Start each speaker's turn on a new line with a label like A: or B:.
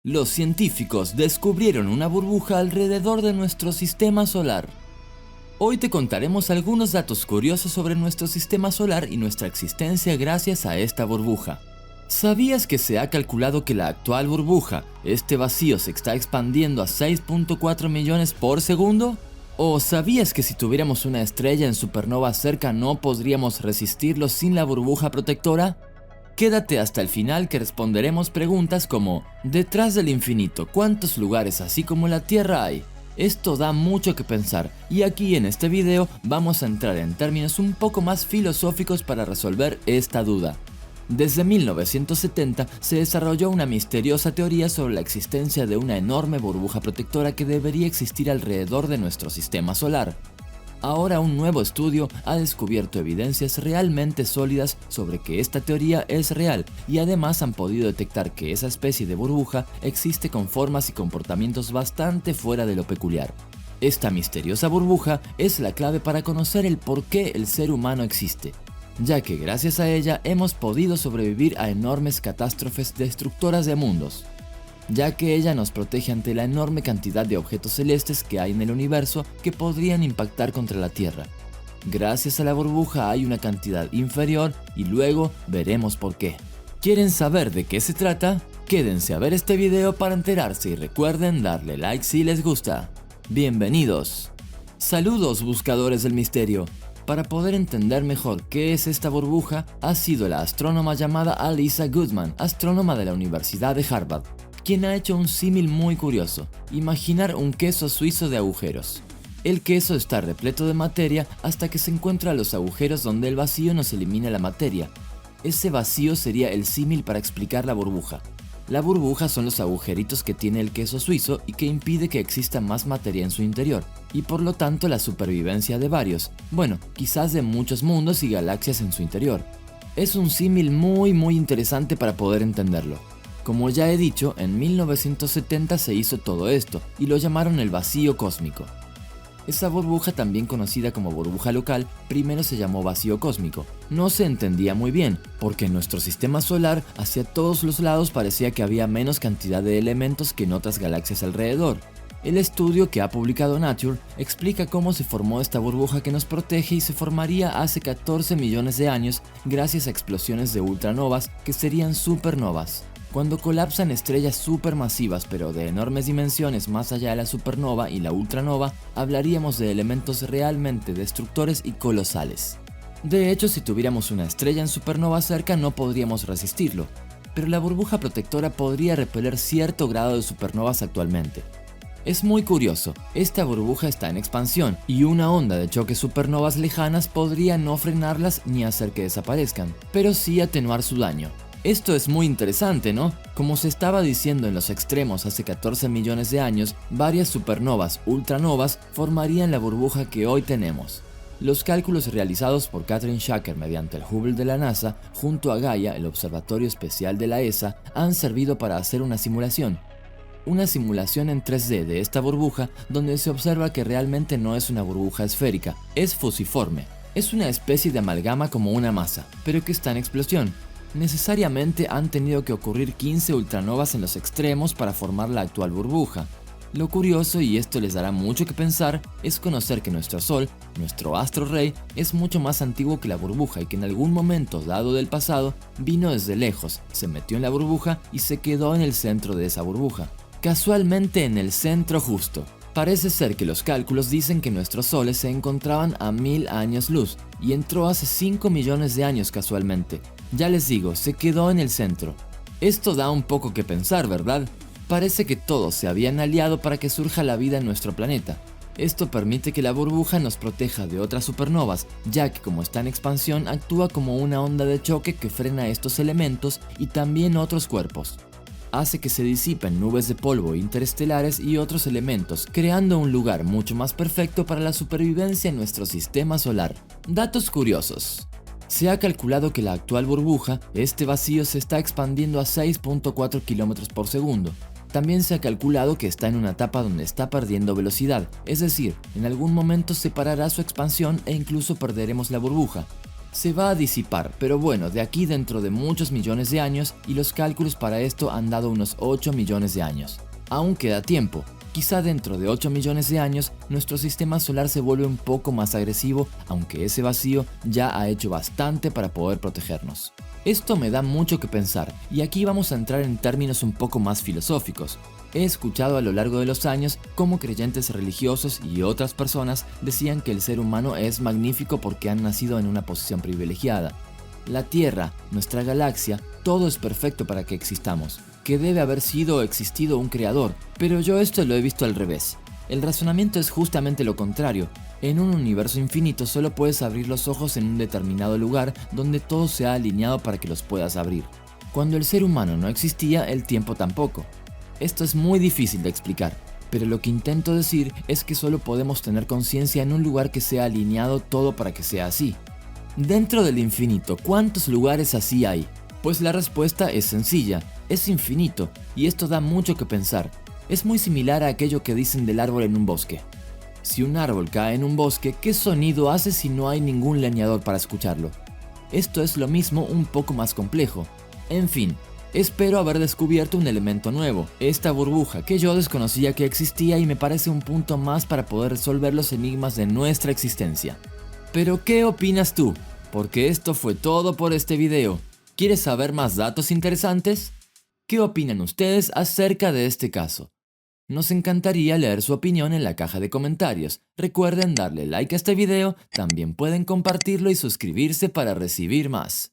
A: Los científicos descubrieron una burbuja alrededor de nuestro sistema solar. Hoy te contaremos algunos datos curiosos sobre nuestro sistema solar y nuestra existencia gracias a esta burbuja. ¿Sabías que se ha calculado que la actual burbuja, este vacío, se está expandiendo a 6.4 millones por segundo? ¿O sabías que si tuviéramos una estrella en supernova cerca no podríamos resistirlo sin la burbuja protectora? Quédate hasta el final que responderemos preguntas como: detrás del infinito, ¿cuántos lugares así como la Tierra hay? Esto da mucho que pensar, y aquí en este video vamos a entrar en términos un poco más filosóficos para resolver esta duda. Desde 1970 se desarrolló una misteriosa teoría sobre la existencia de una enorme burbuja protectora que debería existir alrededor de nuestro sistema solar. Ahora un nuevo estudio ha descubierto evidencias realmente sólidas sobre que esta teoría es real, y además han podido detectar que esa especie de burbuja existe con formas y comportamientos bastante fuera de lo peculiar. Esta misteriosa burbuja es la clave para conocer el por qué el ser humano existe, ya que gracias a ella hemos podido sobrevivir a enormes catástrofes destructoras de mundos, ya que ella nos protege ante la enorme cantidad de objetos celestes que hay en el universo que podrían impactar contra la Tierra. Gracias a la burbuja hay una cantidad inferior y luego veremos por qué. ¿Quieren saber de qué se trata? Quédense a ver este video para enterarse y recuerden darle like si les gusta. Bienvenidos. Saludos buscadores del misterio. Para poder entender mejor qué es esta burbuja, ha sido la astrónoma llamada Alisa Goodman, astrónoma de la Universidad de Harvard, quien ha hecho un símil muy curioso: imaginar un queso suizo de agujeros. El queso está repleto de materia hasta que se encuentra los agujeros donde el vacío nos elimina la materia. Ese vacío sería el símil para explicar la burbuja. La burbuja son los agujeritos que tiene el queso suizo y que impide que exista más materia en su interior, y por lo tanto la supervivencia de varios, bueno, quizás de muchos mundos y galaxias en su interior. Es un símil muy interesante para poder entenderlo. Como ya he dicho, en 1970 se hizo todo esto, y lo llamaron el vacío cósmico. Esa burbuja, también conocida como burbuja local, primero se llamó vacío cósmico. No se entendía muy bien, porque en nuestro sistema solar, hacia todos los lados parecía que había menos cantidad de elementos que en otras galaxias alrededor. El estudio que ha publicado Nature explica cómo se formó esta burbuja que nos protege y se formaría hace 14 millones de años gracias a explosiones de ultranovas que serían supernovas. Cuando colapsan estrellas supermasivas pero de enormes dimensiones más allá de la supernova y la ultranova, hablaríamos de elementos realmente destructores y colosales. De hecho, si tuviéramos una estrella en supernova cerca no podríamos resistirlo, pero la burbuja protectora podría repeler cierto grado de supernovas actualmente. Es muy curioso, esta burbuja está en expansión y una onda de choque supernovas lejanas podría no frenarlas ni hacer que desaparezcan, pero sí atenuar su daño. Esto es muy interesante, ¿no? Como se estaba diciendo en los extremos hace 14 millones de años, varias supernovas, ultranovas, formarían la burbuja que hoy tenemos. Los cálculos realizados por Katherine Shaker mediante el Hubble de la NASA, junto a Gaia, el observatorio especial de la ESA, han servido para hacer una simulación. Una simulación en 3D de esta burbuja, donde se observa que realmente no es una burbuja esférica, es fusiforme. Es una especie de amalgama como una masa, pero que está en explosión. Necesariamente han tenido que ocurrir 15 ultranovas en los extremos para formar la actual burbuja. Lo curioso, y esto les dará mucho que pensar, es conocer que nuestro Sol, nuestro astro rey, es mucho más antiguo que la burbuja y que en algún momento dado del pasado vino desde lejos, se metió en la burbuja y se quedó en el centro de esa burbuja. Casualmente en el centro justo. Parece ser que los cálculos dicen que nuestros soles se encontraban a 1000 años luz y entró hace 5 millones de años casualmente. Ya les digo, se quedó en el centro. Esto da un poco que pensar, ¿verdad? Parece que todos se habían aliado para que surja la vida en nuestro planeta. Esto permite que la burbuja nos proteja de otras supernovas, ya que como está en expansión actúa como una onda de choque que frena estos elementos y también otros cuerpos. Hace que se disipen nubes de polvo interestelares y otros elementos, creando un lugar mucho más perfecto para la supervivencia en nuestro sistema solar. Datos curiosos. Se ha calculado que la actual burbuja, este vacío, se está expandiendo a 6.4 km por segundo. También se ha calculado que está en una etapa donde está perdiendo velocidad, es decir, en algún momento se parará su expansión e incluso perderemos la burbuja. Se va a disipar, pero bueno, de aquí dentro de muchos millones de años, y los cálculos para esto han dado unos 8 millones de años. Aún queda tiempo. Quizá dentro de 8 millones de años nuestro sistema solar se vuelve un poco más agresivo, aunque ese vacío ya ha hecho bastante para poder protegernos. Esto me da mucho que pensar, y aquí vamos a entrar en términos un poco más filosóficos. He escuchado a lo largo de los años cómo creyentes religiosos y otras personas decían que el ser humano es magnífico porque han nacido en una posición privilegiada. La Tierra, nuestra galaxia, todo es perfecto para que existamos, que debe haber sido o existido un creador, pero yo esto lo he visto al revés. El razonamiento es justamente lo contrario. En un universo infinito solo puedes abrir los ojos en un determinado lugar donde todo se ha alineado para que los puedas abrir. Cuando el ser humano no existía, el tiempo tampoco. Esto es muy difícil de explicar, pero lo que intento decir es que solo podemos tener conciencia en un lugar que sea alineado todo para que sea así. Dentro del infinito, ¿cuántos lugares así hay? Pues la respuesta es sencilla, es infinito, y esto da mucho que pensar. Es muy similar a aquello que dicen del árbol en un bosque. Si un árbol cae en un bosque, ¿qué sonido hace si no hay ningún leñador para escucharlo? Esto es lo mismo, un poco más complejo. En fin, espero haber descubierto un elemento nuevo, esta burbuja que yo desconocía que existía y me parece un punto más para poder resolver los enigmas de nuestra existencia. Pero ¿qué opinas tú? Porque esto fue todo por este video. ¿Quieres saber más datos interesantes? ¿Qué opinan ustedes acerca de este caso? Nos encantaría leer su opinión en la caja de comentarios. Recuerden darle like a este video, también pueden compartirlo y suscribirse para recibir más.